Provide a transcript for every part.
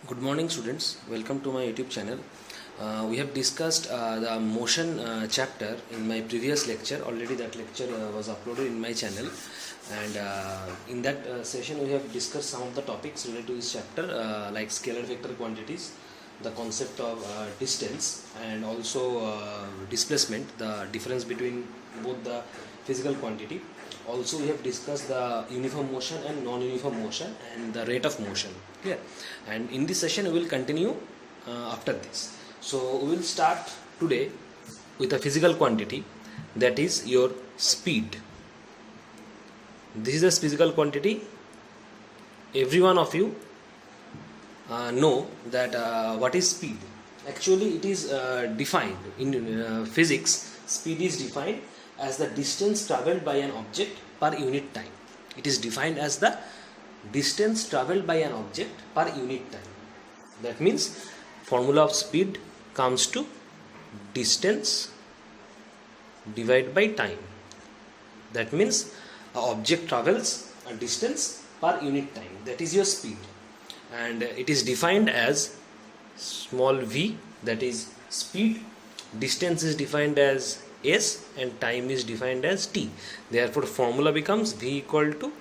Good morning, students. Welcome to my YouTube channel. We have discussed the motion chapter in my previous lecture. Already that lecture was uploaded in my channel, and in that session we have discussed some of the topics related to this chapter, like scalar vector quantities, the concept of distance, and also displacement, the difference between both the physical quantity. Also we have discussed the uniform motion and non-uniform motion and the rate of motion. Clear? And in this session we will continue after this. So we will start today with a physical quantity, that is your speed. This is a physical quantity. Every one of you know that what is speed. Actually it is defined in physics. Speed is defined as the distance travelled by an object per unit time. It is defined as the distance travelled by an object per unit time. That means formula of speed comes to distance divided by time. That means an object travels a distance per unit time. That is your speed, and it is defined as small v, that is speed. Distance is defined as s and time is defined as t. Therefore formula becomes v equal to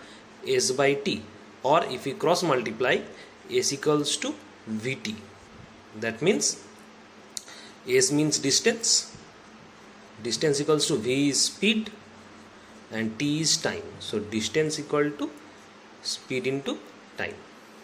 s by t, or if we cross multiply, s equals to vt. That means s means distance equals to v is speed and t is time. So distance equal to speed into time.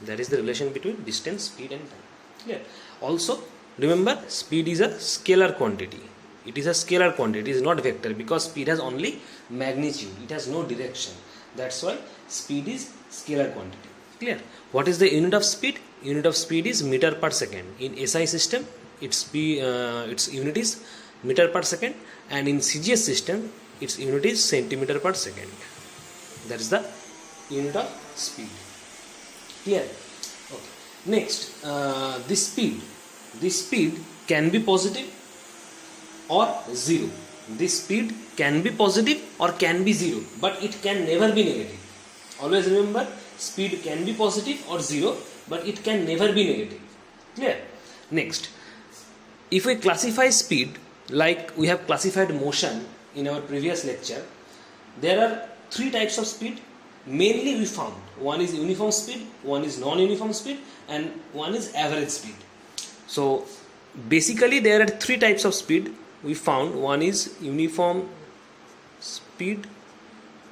That is the relation between distance, speed and time. Clear? Also remember, speed is a scalar quantity. It is a scalar quantity, it is not vector, because speed has only magnitude, it has no direction. That's why speed is scalar quantity. Clear? What is the unit of speed? Unit of speed is meter per second. In SI system, its unit is meter per second, and in CGS system, its unit is centimeter per second. That is the unit of speed. Clear? Okay. Next, this speed can be positive or zero. This speed can be positive or can be zero, but it can never be negative. Always remember, speed can be positive or zero, but it can never be negative. Clear? Next, if we classify speed like we have classified motion in our previous lecture, there are three types of speed mainly we found. One is uniform speed, one is non-uniform speed, and one is average speed. So basically there are three types of speed we found. One is uniform speed,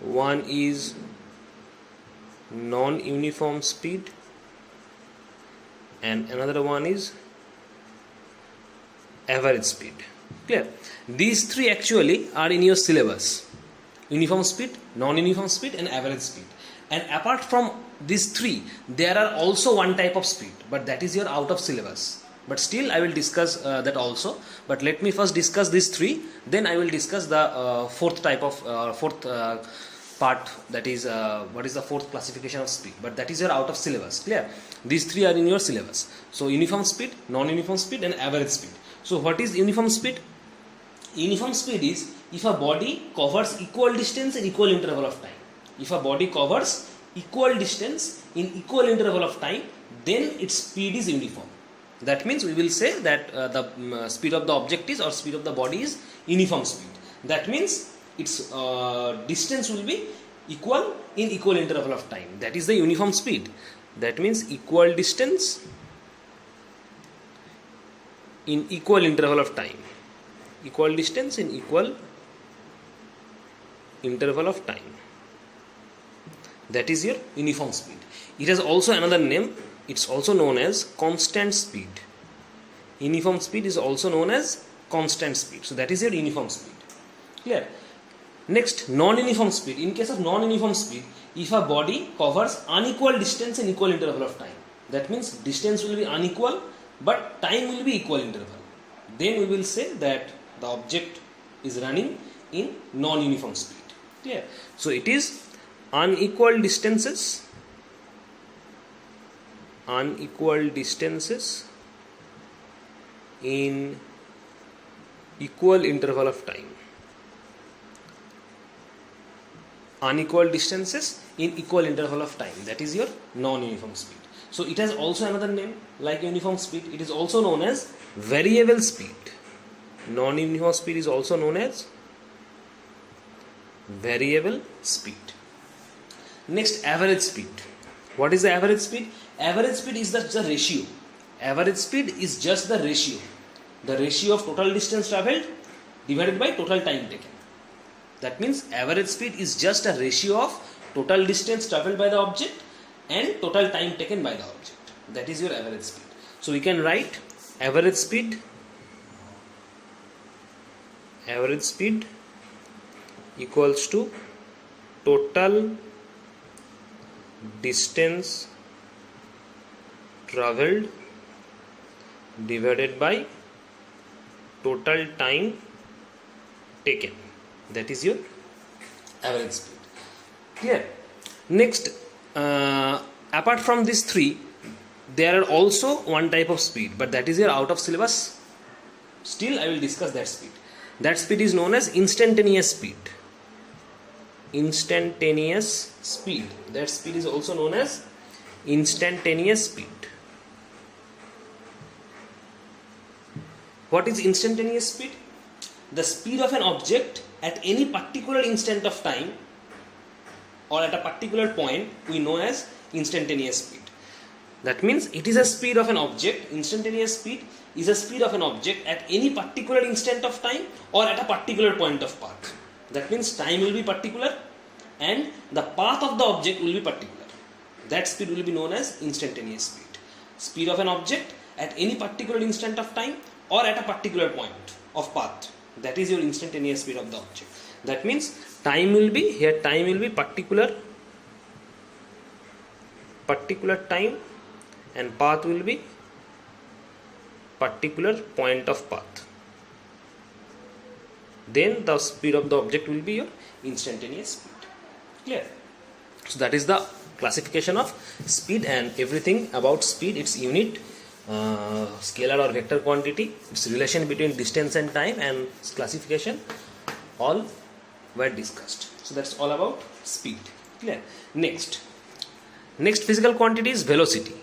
one is non-uniform speed, and another one is average speed. Clear? These three actually are in your syllabus: uniform speed, non-uniform speed, and average speed. And apart from these three, there are also one type of speed, but that is your out of syllabus. But still I will discuss that also. But let me first discuss these three, then I will discuss the fourth type of part, that is what is the fourth classification of speed, but that is your out of syllabus. Clear? These three are in your syllabus. So uniform speed, non-uniform speed, and average speed. So what is uniform speed? Uniform speed is if a body covers equal distance in equal interval of time. If a body covers equal distance in equal interval of time, then its speed is uniform. That means we will say that the speed of the object is, or speed of the body is, uniform speed. That means its distance will be equal in equal interval of time. That is the uniform speed. That means equal distance in equal interval of time. Equal distance in equal interval of time. That is your uniform speed. It has also another name. It's also known as constant speed. Uniform speed is also known as constant speed. So that is your uniform speed. Clear? Next, non-uniform speed. In case of non-uniform speed, if a body covers unequal distance in equal interval of time, that means distance will be unequal but time will be equal interval, then we will say that the object is running in non-uniform speed. Clear? So it is unequal distances in equal interval of time. Unequal distances in equal interval of time. That is your non-uniform speed. So it has also another name like uniform speed. It is also known as variable speed. Non-uniform speed is also known as variable speed. Next, average speed. What is the average speed? Average speed is the ratio. Average speed is just the ratio. The ratio of total distance travelled divided by total time taken. That means average speed is just a ratio of total distance travelled by the object and total time taken by the object. That is your average speed. So we can write average speed equals to total distance travelled divided by total time taken. That is your average speed. Clear? Next, apart from these three, there are also one type of speed, but that is your out of syllabus. Still, I will discuss that speed. That speed is known as instantaneous speed. Instantaneous speed. That speed is also known as instantaneous speed. What is instantaneous speed? The speed of an object at any particular instant of time or at a particular point we know as instantaneous speed. That means it is a speed of an object. Instantaneous speed is a speed of an object at any particular instant of time or at a particular point of path. That means time will be particular and the path of the object will be particular. That speed will be known as instantaneous speed. Speed of an object at any particular instant of time or at a particular point of path. That is your instantaneous speed of the object. That means time will be particular time and path will be particular point of path. Then the speed of the object will be your instantaneous speed. Clear? So that is the classification of speed and everything about speed, its unit, scalar or vector quantity, its relation between distance and time, and classification, all were discussed. So that's all about speed. Clear? Next physical quantity is velocity.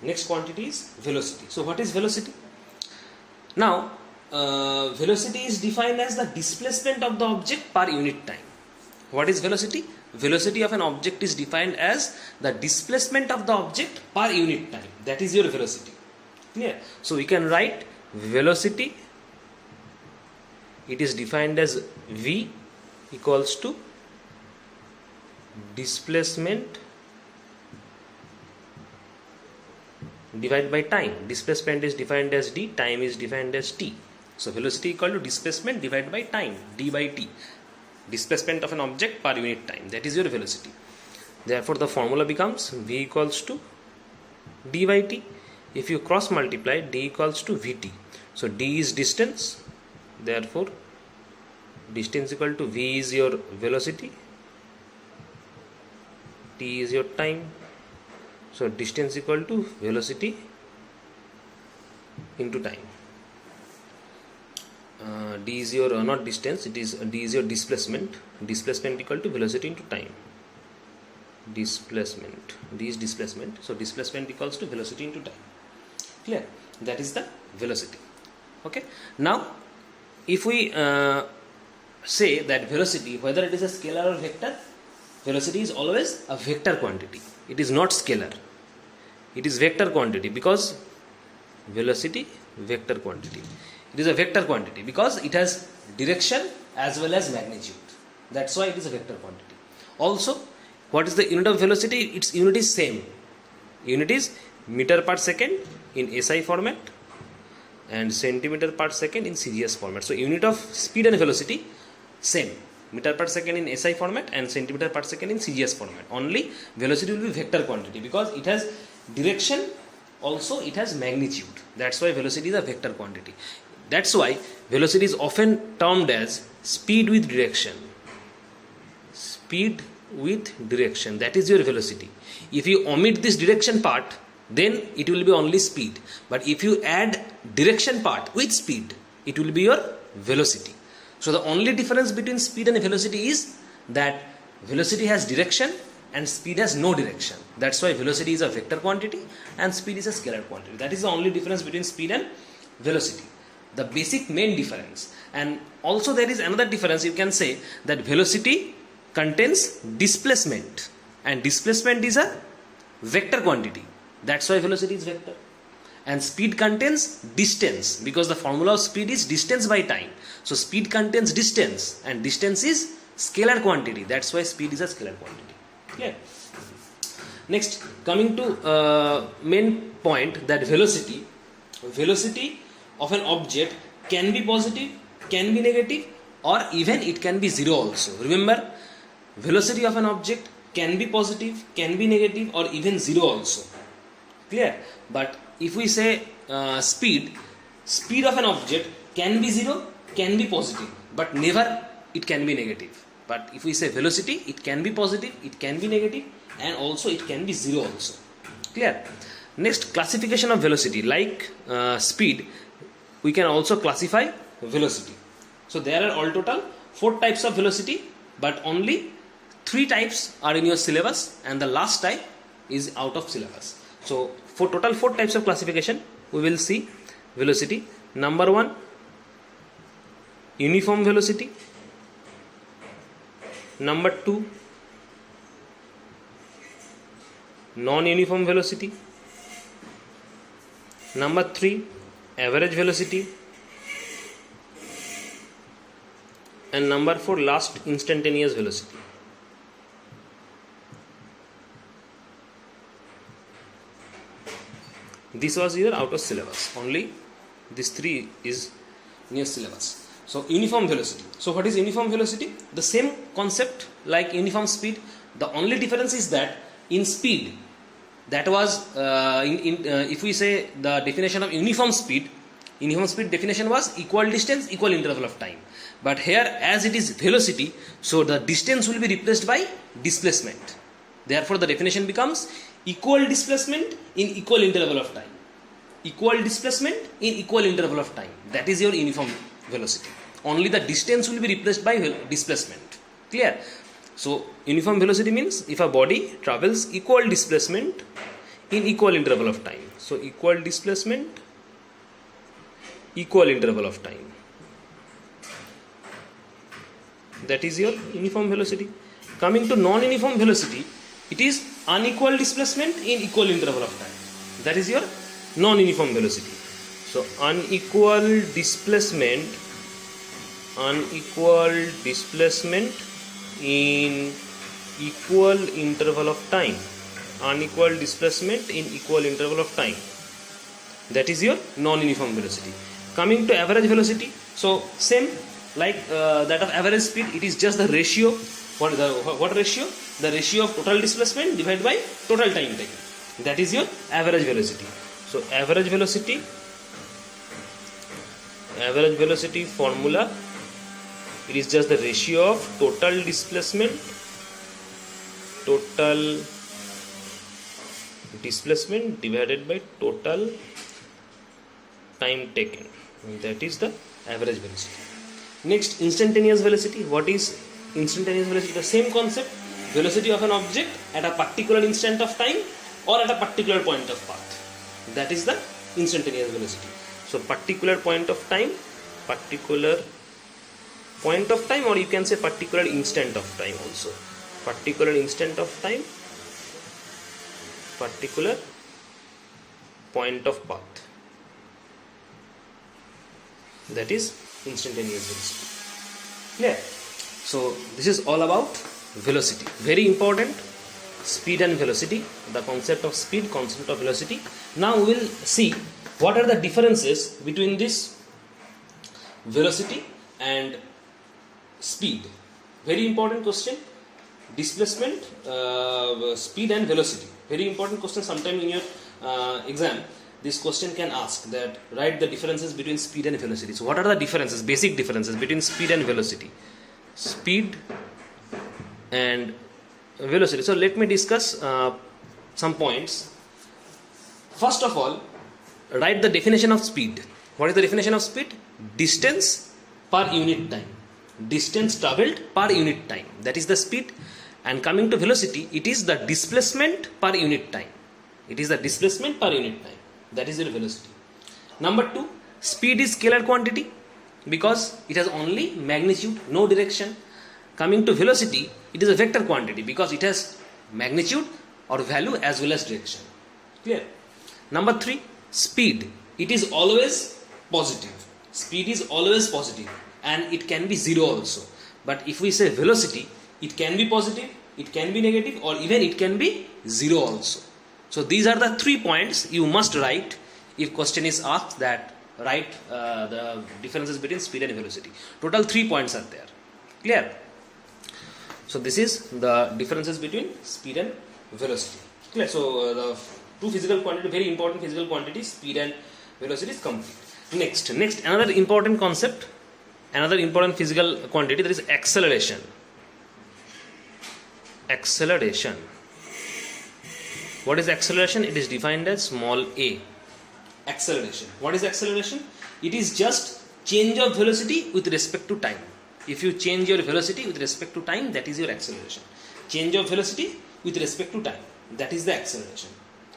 Next quantity is velocity. So what is velocity? Now velocity is defined as the displacement of the object per unit time. What is velocity? Velocity of an object is defined as the displacement of the object per unit time. That is your velocity. Clear? So we can write velocity, it is defined as v equals to displacement divided by time. Displacement is defined as d, time is defined as t. So velocity equal to displacement divided by time, d by t. Displacement of an object per unit time. That is your velocity. Therefore the formula becomes v equals to d by t. If you cross multiply, d equals to vt. So d is distance. Therefore distance equal to v is your velocity, t is your time. So distance equal to velocity into time. D is your not distance, it is d is your displacement. Displacement equal to velocity into time. Displacement, d is displacement. So displacement equals to velocity into time. Clear? That is the velocity. Okay. Now, if we say that velocity, whether it is a scalar or vector, velocity is always a vector quantity. It is not scalar. It is vector quantity because velocity vector quantity. It is a vector quantity because it has direction as well as magnitude. That's why it is a vector quantity. Also, what is the unit of velocity? Its unit is same. Unit is meter per second in SI format and centimeter per second in CGS format. So unit of speed and velocity same. Meter per second in SI format and centimeter per second in CGS format. Only velocity will be vector quantity because it has direction, also it has magnitude. That's why velocity is a vector quantity. That's why velocity is often termed as speed with direction. Speed with direction, that is your velocity. If you omit this direction part, then it will be only speed. But if you add direction part with speed, it will be your velocity. So the only difference between speed and velocity is that velocity has direction and speed has no direction. That's why velocity is a vector quantity and speed is a scalar quantity. That is the only difference between speed and velocity, the basic main difference. And also there is another difference. You can say that velocity contains displacement, and displacement is a vector quantity. That's why velocity is vector. And speed contains distance, because the formula of speed is distance by time. So speed contains distance, and distance is scalar quantity. That's why speed is a scalar quantity. Clear? Next, coming to main point, that velocity of an object can be positive, can be negative, or even it can be zero also. Remember, velocity of an object can be positive, can be negative, or even zero also. Clear? But if we say speed of an object can be zero, can be positive, but never it can be negative. But if we say velocity, it can be positive, it can be negative, and also it can be zero also. Clear? Next, classification of velocity. Like speed, we can also classify velocity. So there are all total 4 types of velocity, but only 3 types are in your syllabus, and the last type is out of syllabus. So for total 4 types of classification, we will see velocity. Number 1, uniform velocity. Number 2, non-uniform velocity. Number 3, average velocity. And number 4, last, instantaneous velocity. This was either out of syllabus. Only this 3 is near syllabus. So uniform velocity. So what is uniform velocity? The same concept like uniform speed. The only difference is that in speed, that was if we say the definition of uniform speed definition was equal distance, equal interval of time. But here, as it is velocity, so the distance will be replaced by displacement. Therefore the definition becomes equal displacement in equal interval of time. Equal displacement in equal interval of time. That is your uniform velocity. Only the distance will be replaced by displacement. Clear? So uniform velocity means if a body travels equal displacement in equal interval of time. So equal displacement, equal interval of time. That is your uniform velocity. Coming to non-uniform velocity, it is unequal displacement in equal interval of time. That is your non-uniform velocity. So unequal displacement in equal interval of time. Unequal displacement in equal interval of time. That is your non-uniform velocity. Coming to average velocity, so same like that of average speed, it is just the ratio. What ratio? The ratio of total displacement divided by total time taken. That is your average velocity. So average velocity formula, it is just the ratio of total displacement divided by total time taken. That is the average velocity. Next, instantaneous velocity. What is instantaneous velocity? The same concept, velocity of an object at a particular instant of time or at a particular point of path. That is the instantaneous velocity. So particular point of time, or you can say particular instant of time also. Particular instant of time, particular point of path. That is instantaneous velocity. Clear? So this is all about velocity. Very important. Speed and velocity. The concept of speed, concept of velocity. Now we will see what are the differences between this velocity and speed. Very important question. Displacement, speed and velocity. Very important question. Sometime in your exam, this question can ask that write the differences between speed and velocity. So what are the differences, basic differences between speed and velocity? Speed and velocity. So let me discuss some points. First of all, write the definition of speed. What is the definition of speed? Distance per unit time. Distance travelled per unit time. That is the speed. And coming to velocity, it is the displacement per unit time. It is the displacement per unit time. That is your velocity. Number 2, speed is scalar quantity because it has only magnitude, no direction. Coming to velocity, it is a vector quantity because it has magnitude or value as well as direction. Clear? Number 3, speed. It is always positive. Speed is always positive and it can be zero also. But if we say velocity, it can be positive, it can be negative, or even it can be zero also. So these are the 3 points you must write if question is asked that write the differences between speed and velocity. Total 3 points are there. Clear? So this is the differences between speed and velocity. Clear? So the 2 physical quantity, very important physical quantities, speed and velocity is complete. Next another important concept, another important physical quantity, that is acceleration. Acceleration. What is acceleration? It is defined as small a. Acceleration. What is acceleration? It is just change of velocity with respect to time. If you change your velocity with respect to time, that is your acceleration. Change of velocity with respect to time, that is the acceleration.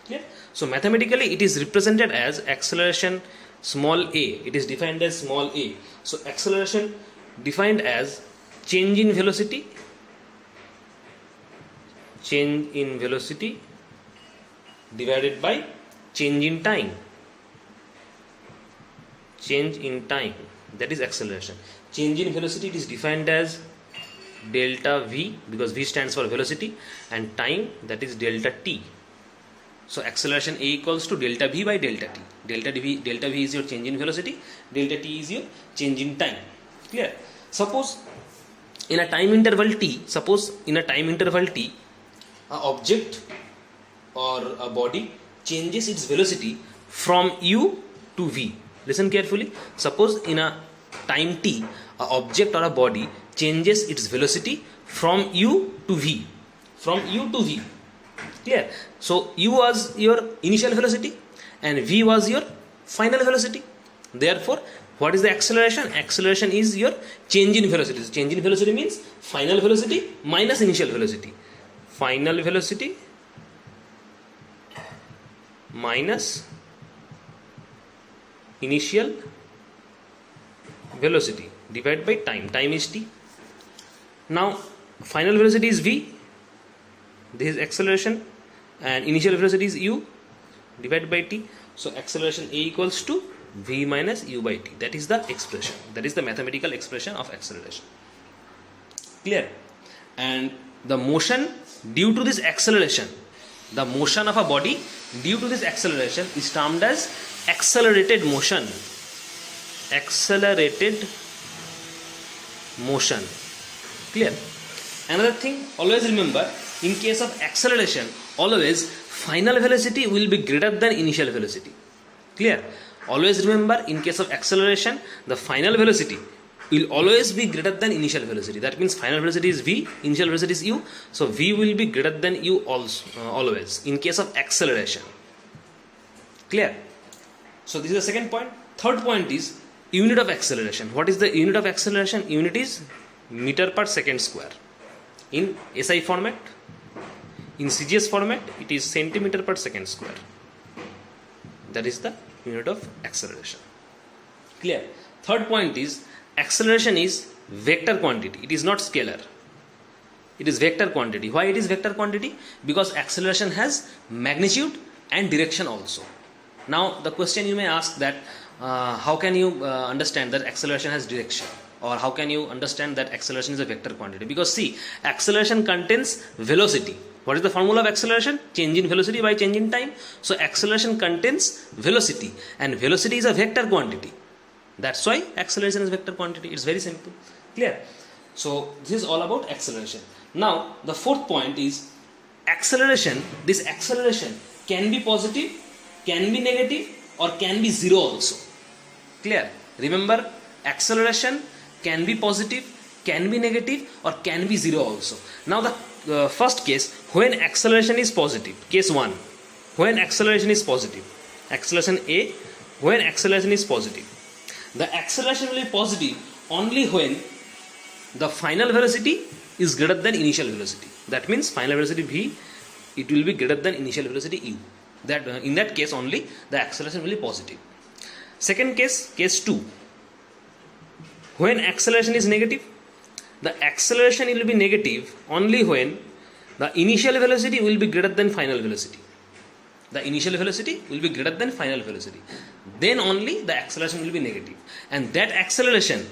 Clear? So mathematically it is represented as acceleration small a. It is defined as small a. So acceleration defined as change in velocity divided by change in time. Change in time, that is acceleration. Change in velocity, it is defined as delta v, because v stands for velocity, and time, that is delta t. So acceleration a equals to delta v by delta t. Delta v is your change in velocity, delta t is your change in time. Clear? Suppose in a time interval t, a object or a body changes its velocity from u to v. Listen carefully. Suppose in a time t, a object or a body changes its velocity from u to v. From u to v. Clear? So u was your initial velocity and v was your final velocity. Therefore, what is the acceleration? Acceleration is your change in velocity. So change in velocity means final velocity minus initial velocity. Final velocity minus initial velocity divided by time. Time is t. Now final velocity is v, this is acceleration, and initial velocity is u divided by t. So acceleration a equals to v minus u by t. That is the expression, that is the mathematical expression of acceleration. Clear? And the motion due to this acceleration, the motion of a body due to this acceleration is termed as accelerated motion. Accelerated motion. Clear? Another thing, always remember, in case of acceleration, always final velocity will be greater than initial velocity. Clear? Always remember, in case of acceleration, the final velocity will always be greater than initial velocity. That means final velocity is v, initial velocity is u. So v will be greater than u also, always in case of acceleration. Clear? So this is the second point. Third point is unit of acceleration. What is the unit of acceleration? Unit is meter per second square. In SI format, in CGS format, it is centimeter per second square. That is the unit of acceleration. Clear? Third point is acceleration is vector quantity. It is not scalar. It is vector quantity. Why it is vector quantity? Because acceleration has magnitude and direction also. Now the question you may ask that how can you understand that acceleration has direction, or how can you understand that acceleration is a vector quantity? Because see, acceleration contains velocity. What is the formula of acceleration? Change in velocity by change in time. So acceleration contains velocity, and velocity is a vector quantity. That's why acceleration is vector quantity. It's very simple. Clear? So this is all about acceleration. Now the fourth point is acceleration. This acceleration can be positive, can be negative, or can be zero also. Clear? Remember, acceleration can be positive, can be negative, or can be zero also. Now the first case, when acceleration is positive, case 1, when acceleration is positive, acceleration A, when acceleration is positive, the acceleration will be positive only when the final velocity is greater than initial velocity. That means final velocity v, it will be greater than initial velocity u. That in that case only the acceleration will be positive. Second case, case 2. When acceleration is negative, the acceleration will be negative only when the initial velocity will be greater than final velocity. The initial velocity will be greater than final velocity. Then only the acceleration will be negative. And that acceleration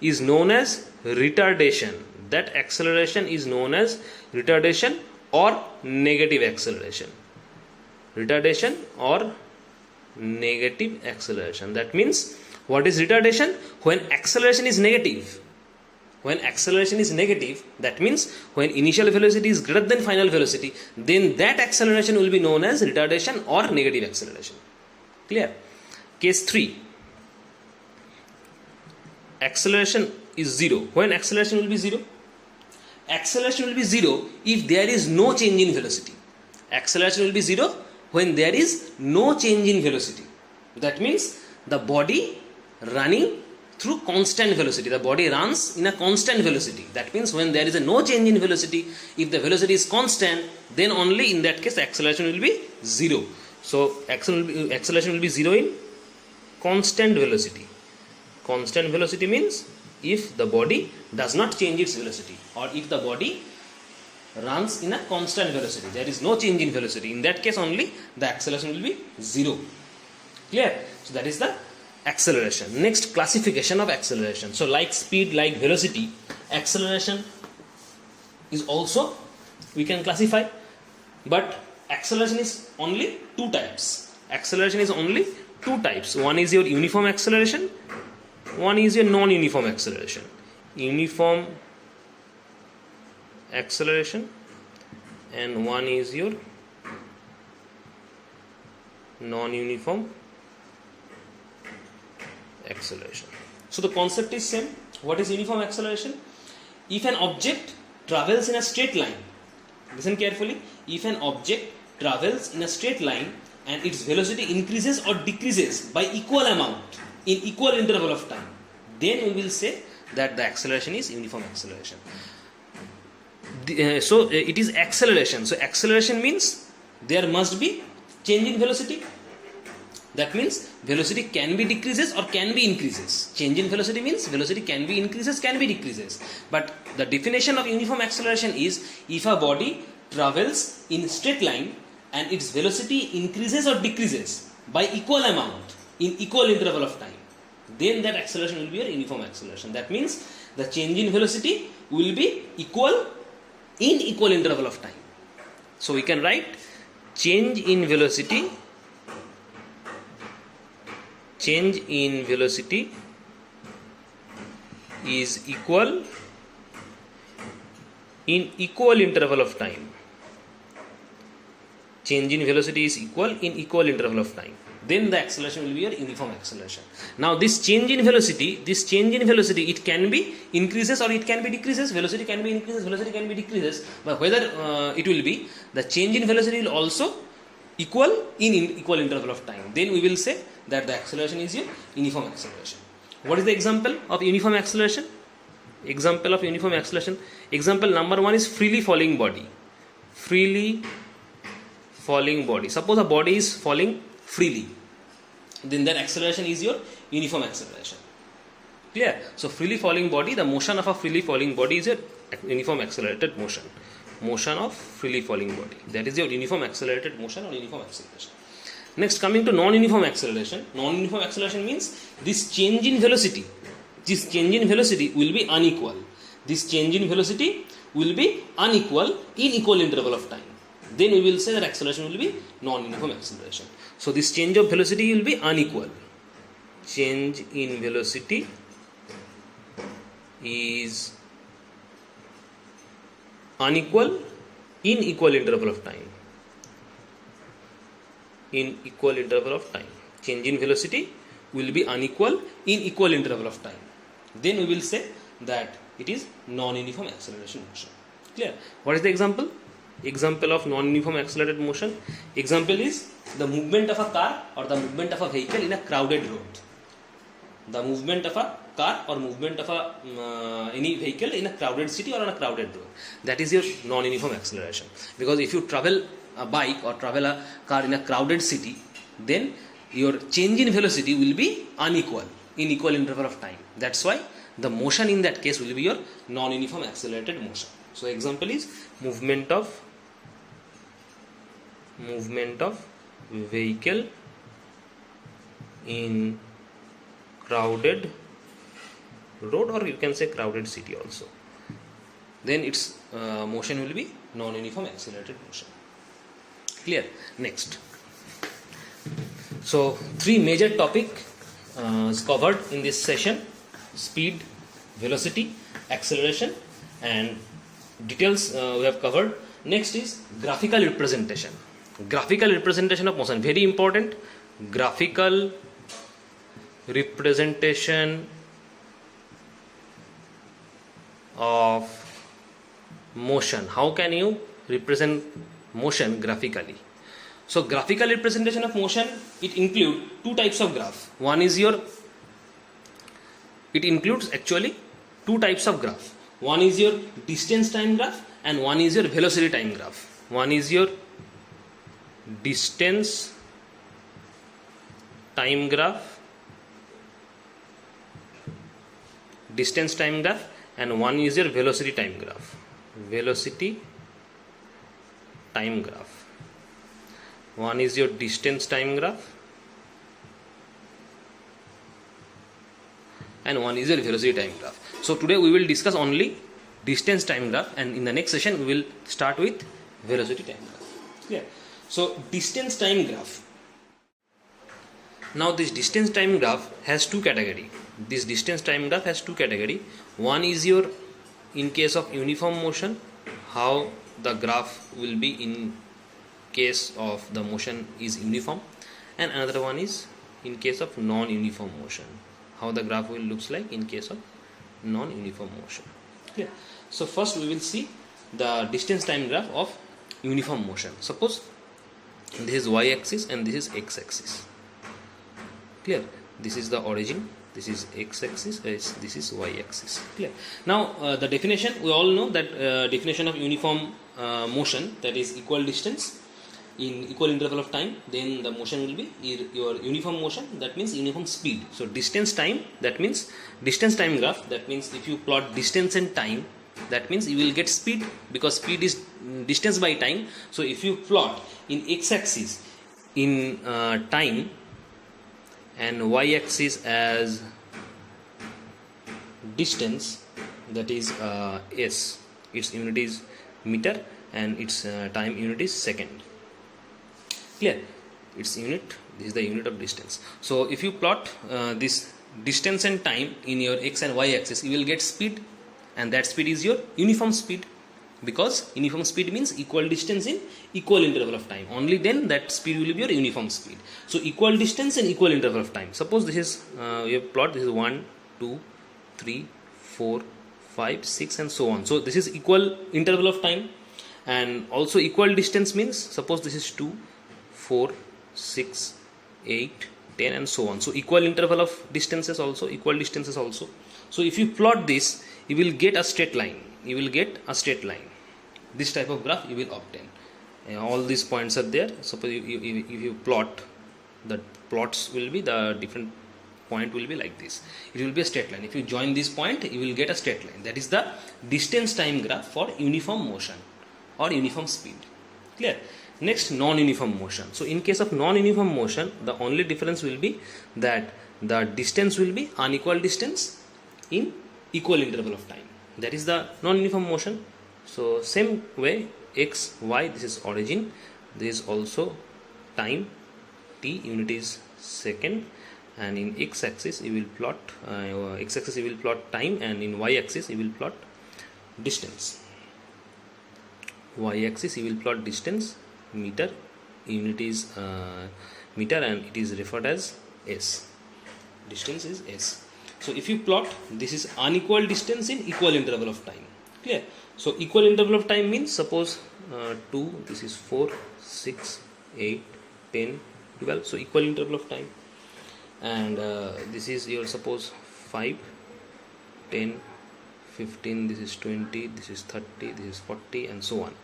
is known as retardation. That acceleration is known as retardation or negative acceleration. Retardation or negative acceleration. That means, what is retardation? When acceleration is negative. When acceleration is negative, that means when initial velocity is greater than final velocity, then that acceleration will be known as retardation or negative acceleration. Clear? Case 3. Acceleration is 0. When acceleration will be 0? Acceleration will be 0 if there is no change in velocity. Acceleration will be 0 when there is no change in velocity. That means the body running through constant velocity. The body runs in a constant velocity. That means when there is a no change in velocity, if the velocity is constant, then only in that case the acceleration will be 0. So acceleration will be 0 in constant velocity. Constant velocity means if the body does not change its velocity, or if the body runs in a constant velocity, there is no change in velocity. In that case only the acceleration will be 0. Clear? So that is the acceleration. Next, classification of acceleration. So like speed, like velocity, acceleration is also we can classify, but acceleration is only 2 types. Acceleration is only 2 types. One is your uniform acceleration, one is your non-uniform acceleration. Uniform acceleration, and one is your non-uniform acceleration. So the concept is same. What is uniform acceleration? If an object travels in a straight line, listen carefully, if an object travels in a straight line and its velocity increases or decreases by equal amount in equal interval of time, then we will say that the acceleration is uniform acceleration. So it is acceleration. So acceleration means there must be change in velocity. That means velocity can be decreases or can be increases. Change in velocity means velocity can be increases, can be decreases. But the definition of uniform acceleration is if a body travels in straight line and its velocity increases or decreases by equal amount in equal interval of time, then that acceleration will be a uniform acceleration. That means the change in velocity will be equal in equal interval of time. So we can write change in velocity is equal in equal interval of time. Change in velocity is equal in equal interval of time. Then the acceleration will be a uniform acceleration. Now this change in velocity, it can be increases or it can be decreases. Velocity can be increases, velocity can be decreases. But whether it will be, the change in velocity will also equal in equal interval of time. Then we will say that the acceleration is your uniform acceleration. What is the example of uniform acceleration? Example of uniform acceleration. Example number 1 is freely falling body. Freely falling body. Suppose a body is falling freely, then that acceleration is your uniform acceleration. Clear? So freely falling body, the motion of a freely falling body is your uniform accelerated motion. Motion of freely falling body. That is your uniform accelerated motion or uniform acceleration. Next, coming to non-uniform acceleration. Non-uniform acceleration means this change in velocity. This change in velocity will be unequal. This change in velocity will be unequal in equal interval of time. Then we will say that acceleration will be non-uniform acceleration. So this change of velocity will be unequal. Change in velocity is unequal in equal interval of time. In equal interval of time. Change in velocity will be unequal in equal interval of time. Then we will say that it is non-uniform acceleration motion. Clear? What is the example? Example of non-uniform accelerated motion. Example is the movement of a car or the movement of a vehicle in a crowded road. The movement of a car or movement of any vehicle in a crowded city or on a crowded road. That is your non-uniform acceleration. Because if you travel a bike or travel a car in a crowded city, then your change in velocity will be unequal in equal interval of time. That's why the motion in that case will be your non-uniform accelerated motion. So example is movement of vehicle in crowded road, or you can say crowded city also. Then its motion will be non-uniform accelerated motion. Clear? Next. So 3 major topic is covered in this session: speed, velocity, acceleration, and details we have covered. Next is graphical representation. Graphical representation of motion, very important. Graphical representation of motion. How can you represent motion graphically? So graphical representation of motion, it includes 2 types of graph. It includes actually 2 types of graph. One is your distance time graph and one is your velocity time graph. One is your distance time graph, and one is your velocity time graph. One is your distance time graph and one is your velocity time graph. So today we will discuss only distance time graph, and in the next session we will start with velocity time graph. Yeah. So distance time graph. Now this distance time graph has 2 categories. One is your, in case of uniform motion, how the graph will be in case of the motion is uniform, and another one is in case of non-uniform motion, how the graph will looks like in case of non-uniform motion. Clear? So first we will see the distance time graph of uniform motion. Suppose this is y-axis and this is x-axis. Clear? This is the origin, this is x-axis, this is y-axis. Clear? Now the definition, we all know that definition of uniform motion, that is equal distance in equal interval of time, then the motion will be your uniform motion, that means uniform speed. So distance time, that means distance time graph, that means if you plot distance and time, that means you will get speed, because speed is distance by time. So if you plot in x-axis in time and y-axis as distance, that is s, its unit is meter and its time unit is second. Clear? Its unit, this is the unit of distance. So if you plot this distance and time in your x and y axis, you will get speed, and that speed is your uniform speed, because uniform speed means equal distance in equal interval of time. Only then that speed will be your uniform speed. So equal distance and equal interval of time. Suppose this is you have plot, this is 1, 2, 3, 4, 5, 6 and so on. So this is equal interval of time, and also equal distance means suppose this is 2, 4, 6, 8, 10 and so on. So equal interval of distances also, equal distances also. So if you plot this, you will get a straight line. This type of graph you will obtain. All these points are there. Suppose if you plot, the plots will be, the different point will be like this. It will be a straight line. If you join this point, you will get a straight line. That is the distance time graph for uniform motion or uniform speed. Clear? Next, non-uniform motion. So in case of non-uniform motion, the only difference will be that the distance will be unequal distance in equal interval of time. That is the non-uniform motion. So same way, x, y, this is origin, this is also time, t, unit is second, and in x-axis you will plot x-axis you will plot time, and in y-axis you will plot distance. Y-axis you will plot distance, meter, unit is meter, and it is referred as s. Distance is s. So if you plot, this is unequal distance in equal interval of time. Clear? So equal interval of time means suppose 2, this is 4, 6, 8, 10, 12. So equal interval of time, and this is your suppose 5, 10, 15, this is 20, this is 30, this is 40, and so on,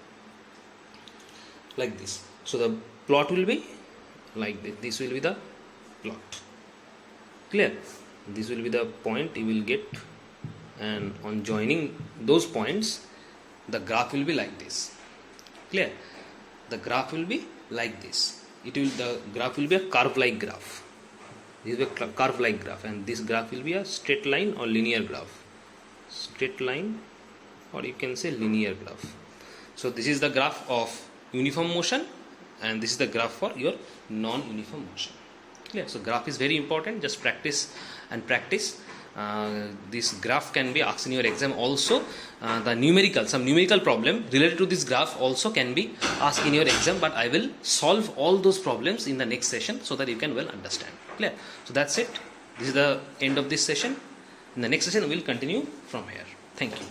like this. So the plot will be like this. This will be the plot. Clear? This will be the point you will get, and on joining those points the graph will be like this. Clear? The graph will be like this. The graph will be a curve like graph. This is a curve like graph, and this graph will be a straight line or linear graph. Straight line, or you can say linear graph. So this is the graph of uniform motion, and this is the graph for your non-uniform motion. Clear? So graph is very important. Just practice and practice. This graph can be asked in your exam also. Some numerical problem related to this graph also can be asked in your exam, but I will solve all those problems in the next session so that you can well understand. Clear? So that's it. This is the end of this session. In the next session we will continue from here. Thank you.